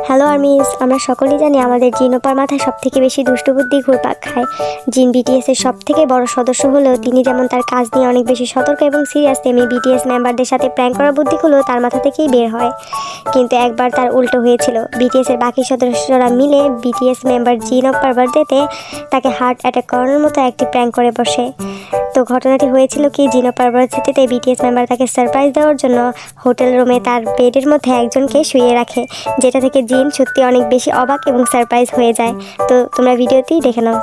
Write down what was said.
Hello armies, আমরা সকলেই জানি আমাদের জিনোপার মাথায় সবথেকে বেশি দুষ্টবুদ্ধি ঘুরপাক খায়। জিন বিটিএস এর সবথেকে বড় সদস্য হলেও তিনি যেমন তার কাজ নিয়ে অনেক বেশি সতর্ক এবং সিরিয়াস, তেমনি বিটিএস মেম্বারদের সাথে প্র্যাঙ্ক করার বুদ্ধিগুলো তার মাথা থেকেই বের হয়। কিন্তু একবার তার উল্টো হয়েছিল। বিটিএস এর বাকি সদস্যরা মিলে বিটিএস মেম্বার জিনোপার বার্থডেতে তাকে হার্ট অ্যাটাক করানোর মতো একটি প্র্যাঙ্ক করে বসে। তো ঘটনাটি হয়েছিল কি, জিনোপার বার্থডেতে বিটিএস মেম্বার তাকে সারপ্রাইজ দেওয়ার জন্য হোটেল রুমে তার বেডের মধ্যে একজনকে শুইয়ে রাখে, যেটা থেকে জিন সত্যি অনেক বেশি অবাক এবং সারপ্রাইজ হয়ে যায়। তো তোমরা ভিডিওতেই দেখে নাও।